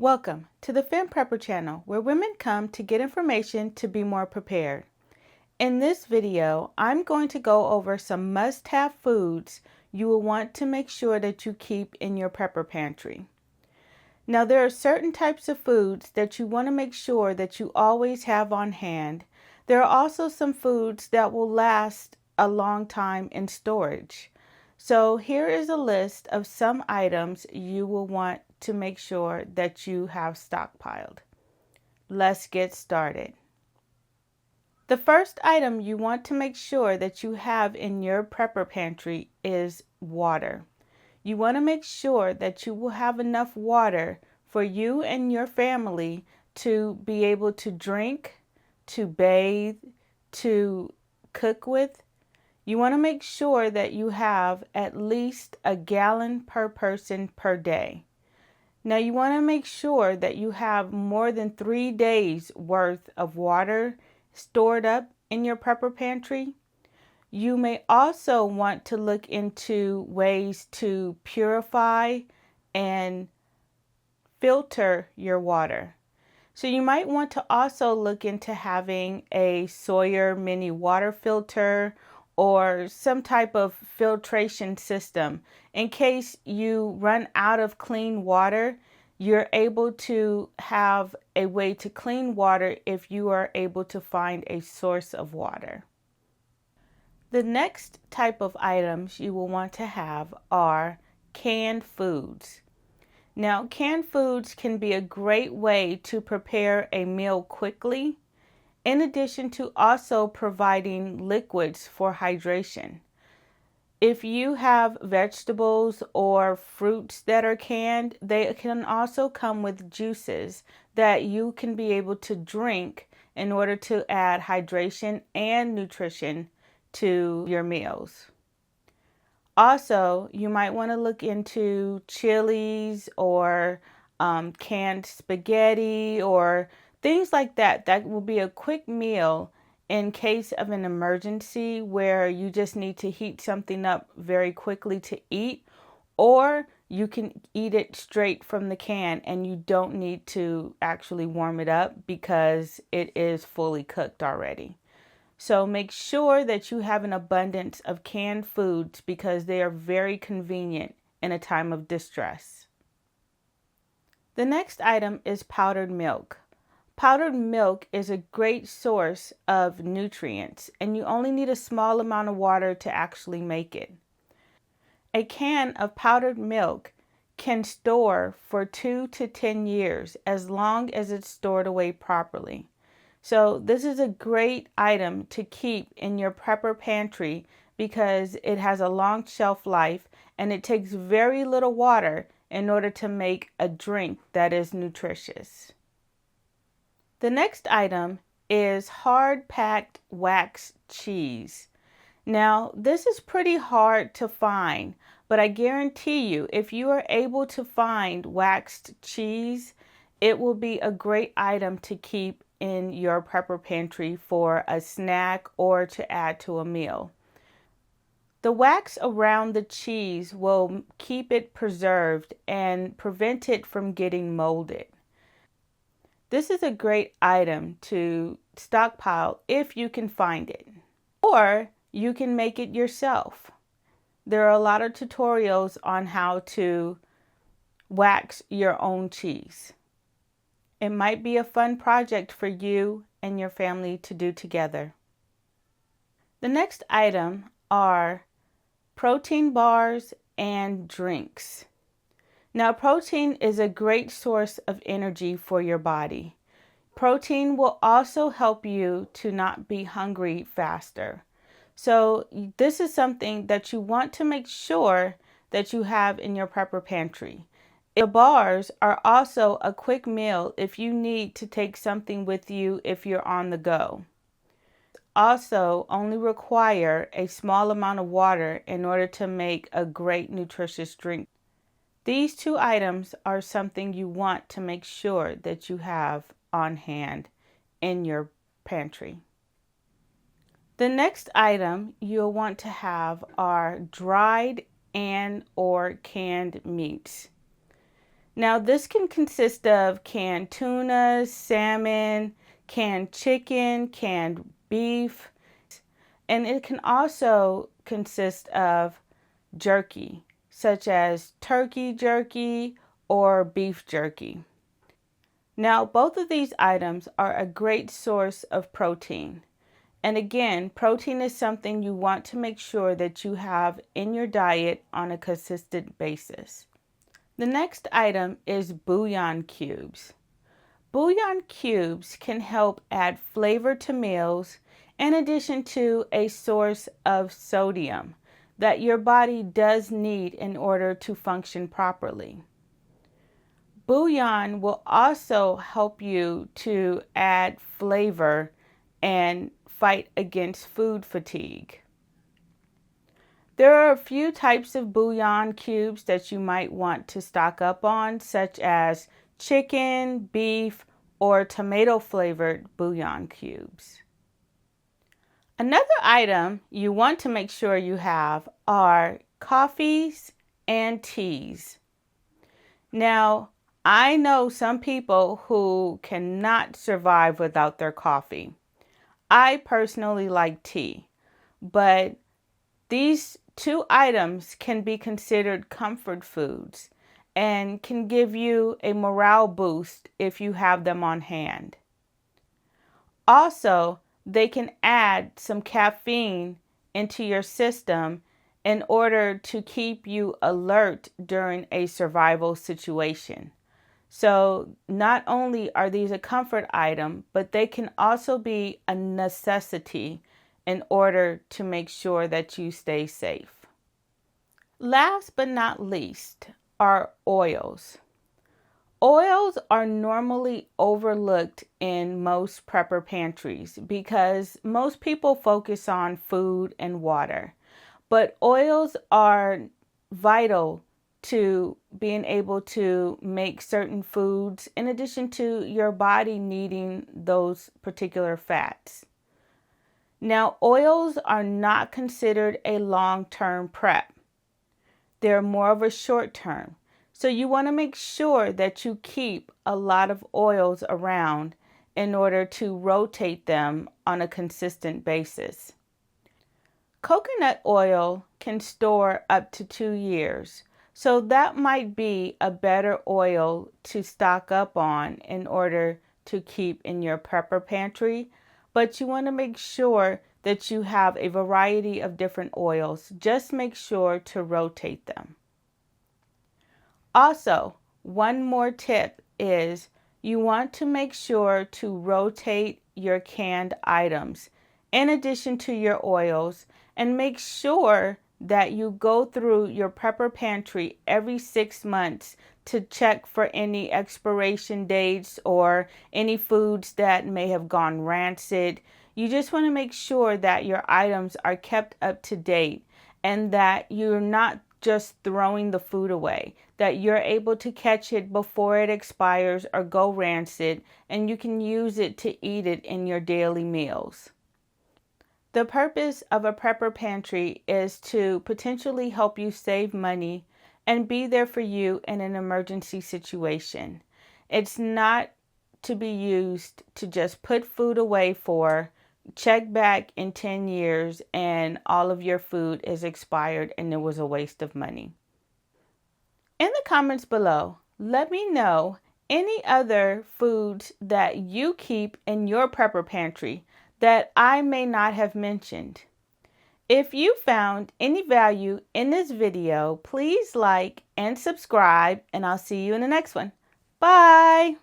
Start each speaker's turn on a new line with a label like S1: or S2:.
S1: Welcome to the Fem Prepper channel, where women come to get information to be more prepared. In this video, I'm going to go over some must-have foods you will want to make sure that you keep in your prepper pantry. Now, there are certain types of foods that you want to make sure that you always have on hand. There are also some foods that will last a long time in storage. So here is a list of some items you will want to make sure that you have stockpiled. Let's get started. The first item you want to make sure that you have in your prepper pantry is water. You want to make sure that you will have enough water for you and your family to be able to drink, to bathe, to cook with. You want to make sure that you have at least a gallon per person per day. Now you want to make sure that you have more than 3 days worth of water stored up in your prepper pantry. You may also want to look into ways to purify and filter your water. So you might want to also look into having a Sawyer mini water filter or some type of filtration system. In case you run out of clean water, you're able to have a way to clean water if you are able to find a source of water. The next type of items you will want to have are canned foods. Now, canned foods can be a great way to prepare a meal quickly, in addition to also providing liquids for hydration. If you have vegetables or fruits that are canned, they can also come with juices that you can be able to drink in order to add hydration and nutrition to your meals. Also, you might want to look into chilies or canned spaghetti or things like that. That will be a quick meal in case of an emergency where you just need to heat something up very quickly to eat, or you can eat it straight from the can and you don't need to actually warm it up because it is fully cooked already. So make sure that you have an abundance of canned foods because they are very convenient in a time of distress. The next item is powdered milk. Powdered milk is a great source of nutrients, and you only need a small amount of water to actually make it. A can of powdered milk can store for 2 to 10 years as long as it's stored away properly. So this is a great item to keep in your prepper pantry because it has a long shelf life and it takes very little water in order to make a drink that is nutritious. The next item is hard-packed wax cheese. Now, this is pretty hard to find, but I guarantee you, if you are able to find waxed cheese, it will be a great item to keep in your prepper pantry for a snack or to add to a meal. The wax around the cheese will keep it preserved and prevent it from getting molded. This is a great item to stockpile if you can find it, or you can make it yourself. There are a lot of tutorials on how to wax your own cheese. It might be a fun project for you and your family to do together. The next item are protein bars and drinks. Now, protein is a great source of energy for your body. Protein will also help you to not be hungry faster. So this is something that you want to make sure that you have in your prepper pantry. The bars are also a quick meal if you need to take something with you if you're on the go. Also, only require a small amount of water in order to make a great nutritious drink. These two items are something you want to make sure that you have on hand in your pantry. The next item you'll want to have are dried and or canned meats. Now, this can consist of canned tuna, salmon, canned chicken, canned beef, and it can also consist of jerky, such as turkey jerky or beef jerky. Now, both of these items are a great source of protein. And again, protein is something you want to make sure that you have in your diet on a consistent basis. The next item is bouillon cubes. Bouillon cubes can help add flavor to meals in addition to a source of sodium that your body does need in order to function properly. Bouillon will also help you to add flavor and fight against food fatigue. There are a few types of bouillon cubes that you might want to stock up on, such as chicken, beef, or tomato flavored bouillon cubes. Another item you want to make sure you have are coffees and teas. Now, I know some people who cannot survive without their coffee. I personally like tea, but these two items can be considered comfort foods and can give you a morale boost if you have them on hand. Also, they can add some caffeine into your system in order to keep you alert during a survival situation. So not only are these a comfort item, but they can also be a necessity in order to make sure that you stay safe. Last but not least are oils. Oils are normally overlooked in most prepper pantries because most people focus on food and water. But oils are vital to being able to make certain foods in addition to your body needing those particular fats. Now, oils are not considered a long-term prep. They're more of a short-term. So you want to make sure that you keep a lot of oils around in order to rotate them on a consistent basis. Coconut oil can store up to 2 years. So that might be a better oil to stock up on in order to keep in your prepper pantry. But you want to make sure that you have a variety of different oils. Just make sure to rotate them. Also, one more tip is you want to make sure to rotate your canned items in addition to your oils, and make sure that you go through your prepper pantry every 6 months to check for any expiration dates or any foods that may have gone rancid. You just want to make sure that your items are kept up to date and that you're not just throwing the food away, that you're able to catch it before it expires or go rancid, and you can use it to eat it in your daily meals. The purpose of a prepper pantry is to potentially help you save money and be there for you in an emergency situation. It's not to be used to just put food away for, check back in 10 years and all of your food is expired and it was a waste of money. In the comments below, let me know any other foods that you keep in your prepper pantry that I may not have mentioned. If you found any value in this video, please like and subscribe, and I'll see you in the next one. Bye!